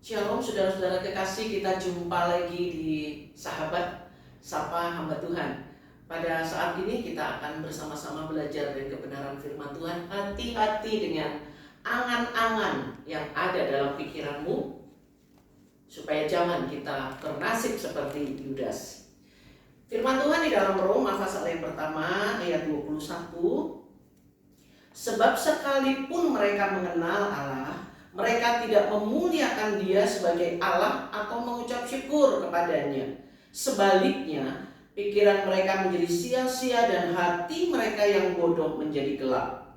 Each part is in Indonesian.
Shalom saudara-saudara kekasih, kita jumpa lagi di Sahabat Sapa Hamba Tuhan. Pada saat ini kita akan bersama-sama belajar dari kebenaran firman Tuhan. Hati-hati dengan angan-angan yang ada dalam pikiranmu, supaya jangan kita bernasib seperti Yudas. Firman Tuhan di dalam Roma pasal yang pertama ayat 21. Sebab sekalipun mereka mengenal Allah, mereka tidak memuliakan Dia sebagai Allah atau mengucap syukur kepadanya. Sebaliknya, pikiran mereka menjadi sia-sia dan hati mereka yang bodoh menjadi gelap.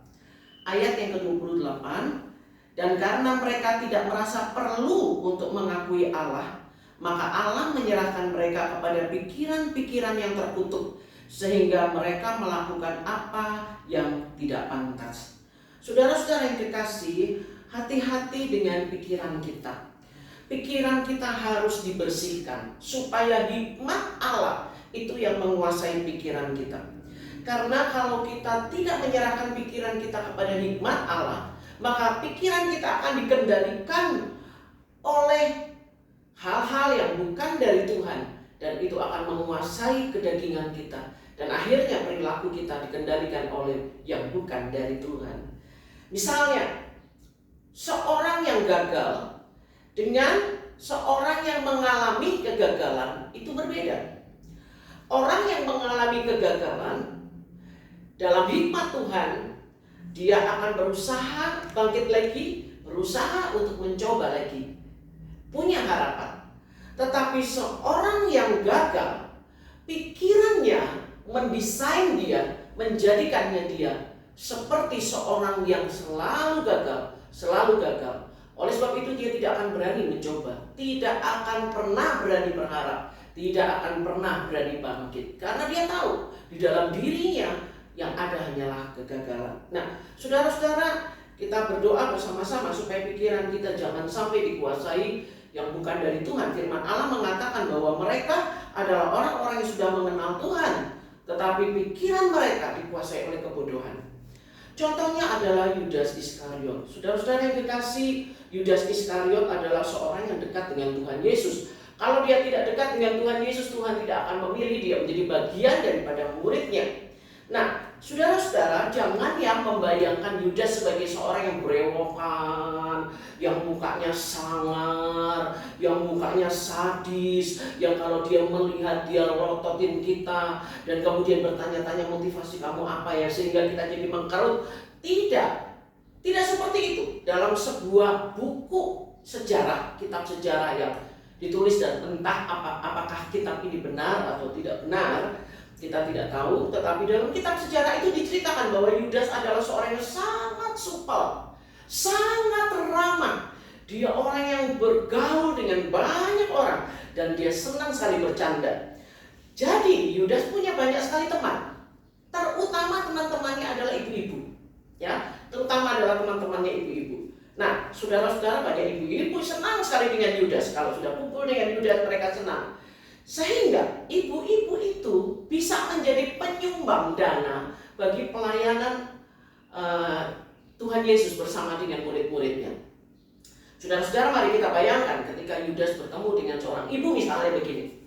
Ayat yang ke-28, dan karena mereka tidak merasa perlu untuk mengakui Allah, maka Allah menyerahkan mereka kepada pikiran-pikiran yang terkutuk, sehingga mereka melakukan apa yang tidak pantas. Saudara-saudara yang kekasih, hati-hati dengan pikiran kita. Pikiran kita harus dibersihkan supaya hikmat Allah itu yang menguasai pikiran kita. Karena kalau kita tidak menyerahkan pikiran kita kepada hikmat Allah, maka pikiran kita akan dikendalikan oleh hal-hal yang bukan dari Tuhan, dan itu akan menguasai kedagingan kita, dan akhirnya perilaku kita dikendalikan oleh yang bukan dari Tuhan. Misalnya, seorang yang gagal dengan seorang yang mengalami kegagalan itu berbeda. Orang yang mengalami kegagalan dalam hikmat Tuhan, dia akan berusaha bangkit lagi, berusaha untuk mencoba lagi, punya harapan. Tetapi seorang yang gagal, pikirannya mendesain dia, menjadikannya dia seperti seorang yang selalu gagal. Oleh sebab itu dia tidak akan berani mencoba, tidak akan pernah berani berharap, tidak akan pernah berani bangkit, karena dia tahu di dalam dirinya yang ada hanyalah kegagalan. Nah, saudara-saudara, kita berdoa bersama-sama supaya pikiran kita jangan sampai dikuasai yang bukan dari Tuhan. Firman Allah mengatakan bahwa mereka adalah orang-orang yang sudah mengenal Tuhan, tetapi pikiran mereka dikuasai oleh kebodohan. Contohnya adalah Yudas Iskariot. Saudara-saudara yang kekasih, Yudas Iskariot adalah seorang yang dekat dengan Tuhan Yesus. Kalau dia tidak dekat dengan Tuhan Yesus, Tuhan tidak akan memilih dia menjadi bagian daripada muridnya. Nah, saudara-saudara, jangan yang membayangkan Yudas sebagai seorang yang berewokan, yang mukanya sangar, yang mukanya sadis, yang kalau dia melihat dia rototin kita dan kemudian bertanya-tanya motivasi kamu apa ya, sehingga kita jadi mengkerut. Tidak seperti itu. Dalam sebuah buku sejarah, kitab sejarah yang ditulis, dan entah apakah kitab ini benar atau tidak benar, kita tidak tahu, tetapi dalam kitab sejarah itu diceritakan bahwa Yudas adalah seorang yang sangat supel, sangat ramah. Dia orang yang bergaul dengan banyak orang dan dia senang sekali bercanda. Jadi Yudas punya banyak sekali teman, terutama teman-temannya adalah ibu-ibu, ya, terutama adalah teman-temannya ibu-ibu. Nah, saudara-saudara, banyak ibu-ibu senang sekali dengan Yudas. Kalau sudah kumpul dengan Yudas, mereka senang. Sehingga ibu-ibu itu bisa menjadi penyumbang dana bagi pelayanan Tuhan Yesus bersama dengan murid-muridnya. Saudara-saudara, mari kita bayangkan ketika Yudas bertemu dengan seorang ibu, misalnya begini.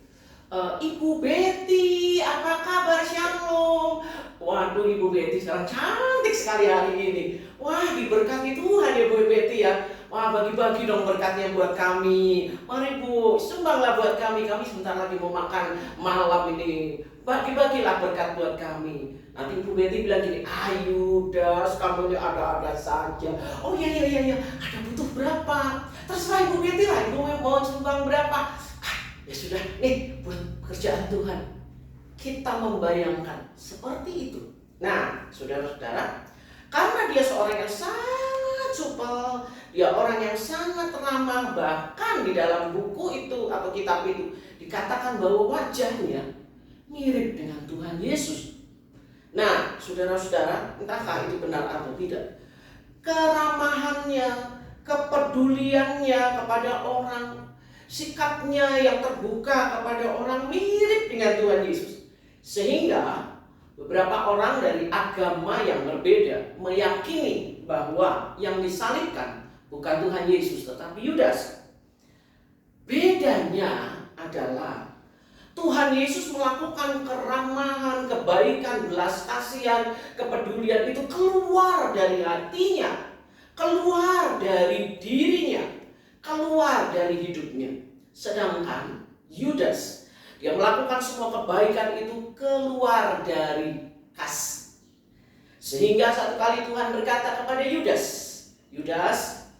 Ibu Betty, apa kabar? Shalom. Waduh, Ibu Betty sekarang cantik sekali hari ini. Wah, diberkati Tuhan ya Bu Betty ya. Wah, bagi-bagi dong berkatnya buat kami. Mari Bu, sumbanglah buat kami. Kami sebentar lagi mau makan malam ini. Bagi-bagilah berkat buat kami. Nanti Ibu Betty bilang gini, ayo Das, kamu ini ada-ada saja. Oh iya, ada butuh berapa? Terserah Ibu Betty lah, Ibu mau sumbang berapa? Ya sudah, nih buat pekerjaan Tuhan. Kita membayangkan seperti itu. Nah, saudara-saudara, karena dia seorang yang sangat supel, dia orang yang sangat ramah, bahkan di dalam buku itu atau kitab itu dikatakan bahwa wajahnya mirip dengan Tuhan Yesus. Nah, saudara-saudara, entahkah itu benar atau tidak, keramahannya, kepeduliannya kepada orang, sikapnya yang terbuka kepada orang mirip dengan Tuhan Yesus. Sehingga beberapa orang dari agama yang berbeda meyakini bahwa yang disalibkan bukan Tuhan Yesus tetapi Yudas. Bedanya adalah Tuhan Yesus melakukan keramahan, kebaikan, belas kasihan, kepedulian itu keluar dari hatinya, keluar dari dirinya, keluar dari hidupnya. Sedangkan Yudas, dia melakukan semua kebaikan itu keluar dari kas. Sehingga satu kali Tuhan berkata kepada Yudas, Yudas,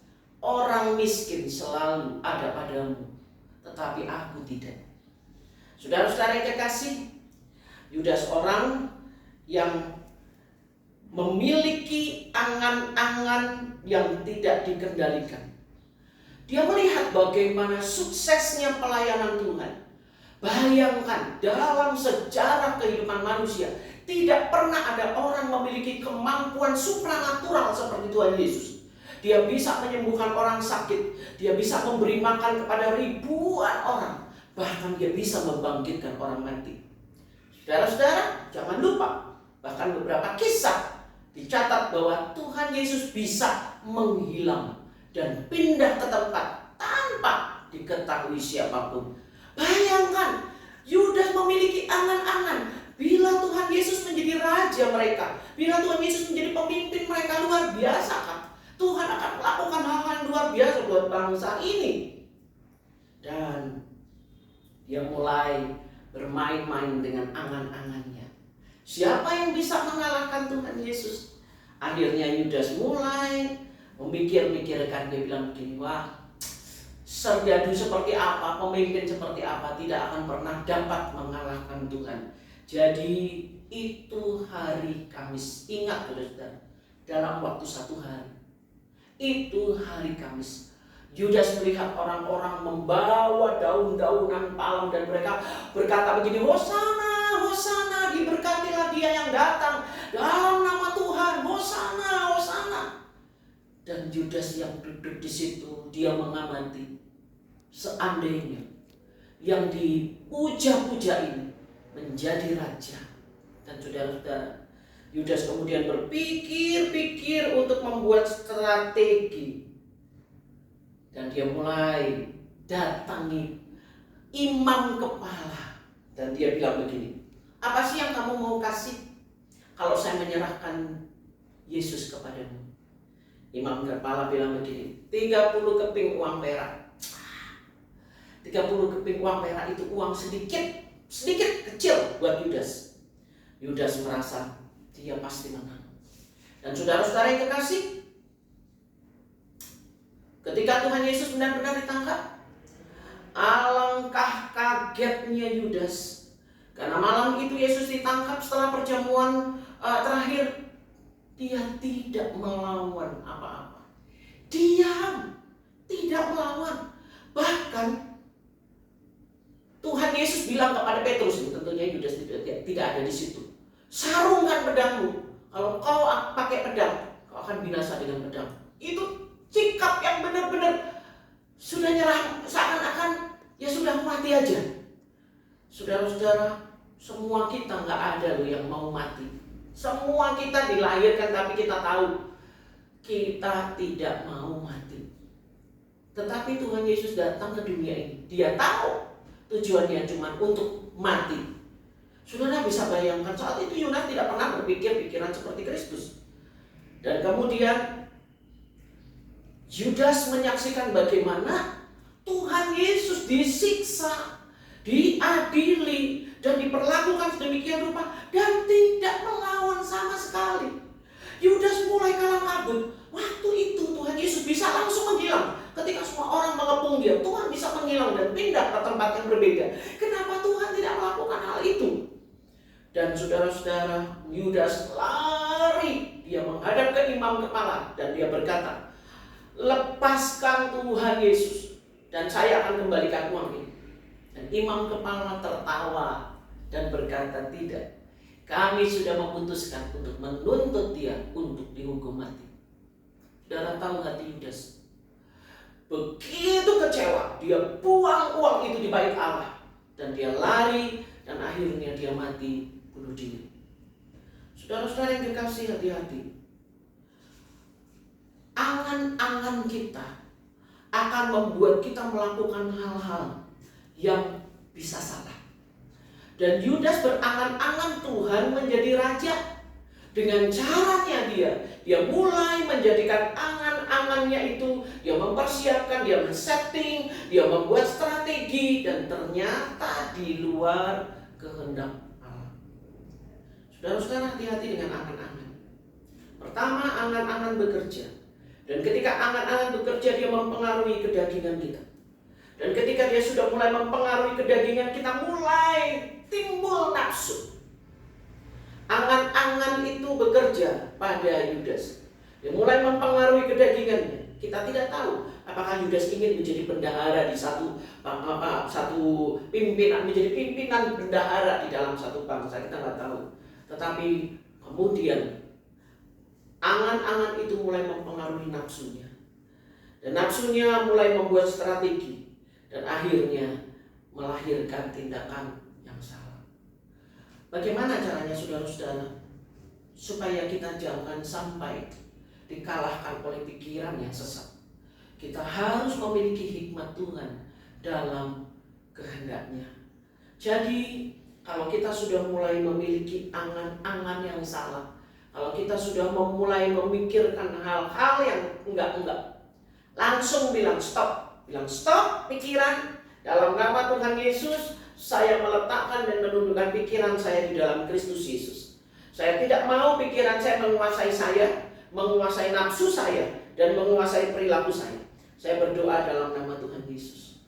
orang miskin selalu ada padamu, tetapi aku tidak. Saudara-saudara yang kekasih, Yudas orang yang memiliki angan-angan yang tidak dikendalikan. Dia melihat bagaimana suksesnya pelayanan Tuhan. Bayangkan, dalam sejarah kehidupan manusia tidak pernah ada orang memiliki kemampuan supranatural seperti Tuhan Yesus. Dia bisa menyembuhkan orang sakit, dia bisa memberi makan kepada ribuan orang, bahkan dia bisa membangkitkan orang mati. Saudara-saudara, jangan lupa, bahkan beberapa kisah dicatat bahwa Tuhan Yesus bisa menghilang dan pindah ke tempat tanpa diketahui siapapun. Bayangkan, Yudas memiliki angan-angan bila Tuhan Yesus menjadi raja mereka, bila Tuhan Yesus menjadi pemimpin mereka, luar biasa kan? Tuhan akan melakukan hal-hal luar biasa buat bangsa ini. Dan dia mulai bermain-main dengan angan-angannya. Siapa yang bisa mengalahkan Tuhan Yesus? Akhirnya Yudas mulai memikir-mikirkan, dia bilang begini, wah, serdadu seperti apa, pemimpin seperti apa, tidak akan pernah dapat mengalahkan Tuhan. Jadi itu hari Kamis. Ingat saudara, dalam waktu satu hari, itu hari Kamis, Yudas melihat orang-orang membawa daun-daunan palem dan mereka berkata begini, Hosana, Hosana, diberkatilah dia yang datang dalam nama Tuhan, Hosana, Hosana. Dan Yudas yang duduk di situ, dia mengamati, seandainya yang dipuja-puja ini menjadi raja. Dan saudara-saudara, Yudas kemudian berpikir-pikir untuk membuat strategi. Dan dia mulai datangi imam kepala. Dan dia bilang begini, apa sih yang kamu mau kasih kalau saya menyerahkan Yesus kepadamu? Imam kepala bilang begini, 30 keping uang perak. 30 keping uang perak itu uang sedikit kecil buat Yudas. Yudas merasa dia pasti menang. Dan saudara-saudara yang kekasih, ketika Tuhan Yesus benar-benar ditangkap, alangkah kagetnya Yudas. Karena malam itu Yesus ditangkap setelah perjamuan terakhir. Dia tidak melawan apa-apa. Diam, tidak melawan. Bahkan Tuhan Yesus bilang kepada Petrus, tentunya Yudas tidak ada di situ, sarungkan pedangmu. Kalau kau pakai pedang, kau akan binasa dengan pedang. Itu sikap yang benar-benar sudah nyerah, seakan-akan ya sudah mati aja. Saudara-saudara, semua kita nggak ada loh yang mau mati. Semua kita dilahirkan tapi kita tahu kita tidak mau mati. Tetapi Tuhan Yesus datang ke dunia ini, dia tahu tujuannya cuma untuk mati. Saudara bisa bayangkan, saat itu Yudas tidak pernah berpikir pikiran seperti Kristus. Dan kemudian Yudas menyaksikan bagaimana Tuhan Yesus disiksa, diadili, dan diperlakukan sedemikian rupa, dan tidak melawan sama sekali. Yudas mulai kalang kabut. Waktu itu Tuhan Yesus bisa langsung menghilang. Ketika semua orang mengepung dia, Tuhan bisa menghilang dan pindah ke tempat yang berbeda. Kenapa Tuhan tidak melakukan hal itu? Dan saudara-saudara, Yudas lari. Dia menghadap ke imam kepala dan dia berkata, lepaskan Tuhan Yesus dan saya akan kembalikan uang ini. Dan imam kepala tertawa dan berkata, tidak, kami sudah memutuskan untuk menuntut dia untuk dihukum mati. Saudara tahu hati Yudas, begitu kecewa, dia buang uang itu di bait Allah dan dia lari dan akhirnya dia mati bunuh diri. Saudara-saudara yang dikasih, hati-hati. Angan-angan kita, akan membuat kita melakukan hal-hal yang bisa salah. Dan Yudas berangan-angan Tuhan menjadi raja. Dengan caranya dia mulai menjadikan angan-angannya itu, dia mempersiapkan, dia men-setting, dia membuat strategi, dan ternyata di luar kehendak Allah. Saudara-saudara, hati-hati dengan angan-angan. Pertama, angan-angan bekerja. Dan ketika angan-angan bekerja, dia mempengaruhi kedagingan kita. Dan ketika dia sudah mulai mempengaruhi kedagingan kita, mulai timbul nafsu. Angan-angan itu bekerja pada Yudas. Dia mulai mempengaruhi kedagingannya. Kita tidak tahu apakah Yudas ingin menjadi bendahara di satu pimpinan, menjadi pimpinan bendahara di dalam satu bangsa. Kita nggak tahu. Tetapi kemudian angan-angan itu mulai mempengaruhi nafsunya. Dan nafsunya mulai membuat strategi. Dan akhirnya melahirkan tindakan yang salah. Bagaimana caranya saudara-saudara supaya kita jangan sampai dikalahkan oleh pikiran yang sesat? Kita harus memiliki hikmat Tuhan dalam kehendaknya. Jadi kalau kita sudah mulai memiliki angan-angan yang salah, kalau kita sudah memulai memikirkan hal-hal yang enggak, langsung bilang stop pikiran, dalam nama Tuhan Yesus. Saya meletakkan dan menundukkan pikiran saya di dalam Kristus Yesus. Saya tidak mau pikiran saya, menguasai nafsu saya, dan menguasai perilaku saya. Saya berdoa dalam nama Tuhan Yesus.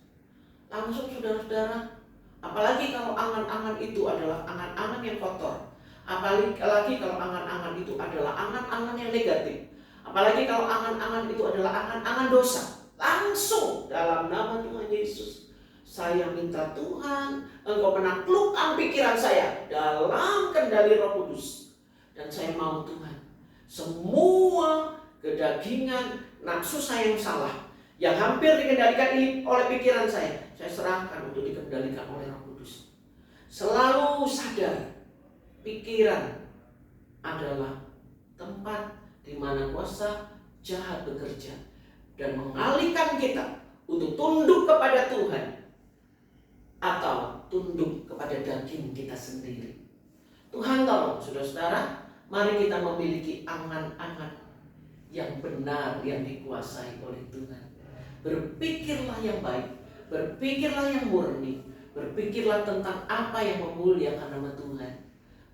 Langsung saudara-saudara, apalagi kalau angan-angan itu adalah angan-angan yang kotor. Apalagi kalau angan-angan itu adalah angan-angan yang negatif. Apalagi kalau angan-angan itu adalah angan-angan dosa. Langsung dalam nama Tuhan Yesus, saya minta Tuhan, Engkau menaklukkan pikiran saya dalam kendali Roh Kudus. Dan saya mau Tuhan, semua kedagingan, nafsu saya yang salah, yang hampir dikendalikan oleh pikiran saya serahkan untuk dikendalikan oleh Roh Kudus. Selalu sadar, pikiran adalah tempat di mana kuasa jahat bekerja dan mengalihkan kita untuk tunduk kepada Tuhan atau tunduk kepada daging kita sendiri. Tuhan tolong saudara-saudara, mari kita memiliki angan-angan yang benar, yang dikuasai oleh Tuhan. Berpikirlah yang baik, berpikirlah yang murni, berpikirlah tentang apa yang memuliakan nama Tuhan.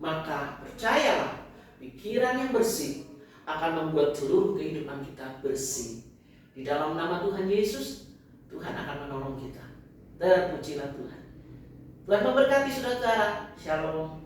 Maka percayalah, pikiran yang bersih akan membuat seluruh kehidupan kita bersih. Di dalam nama Tuhan Yesus, Tuhan akan menolong kita. Terpujilah Tuhan. Tuhan memberkati saudara. Shalom.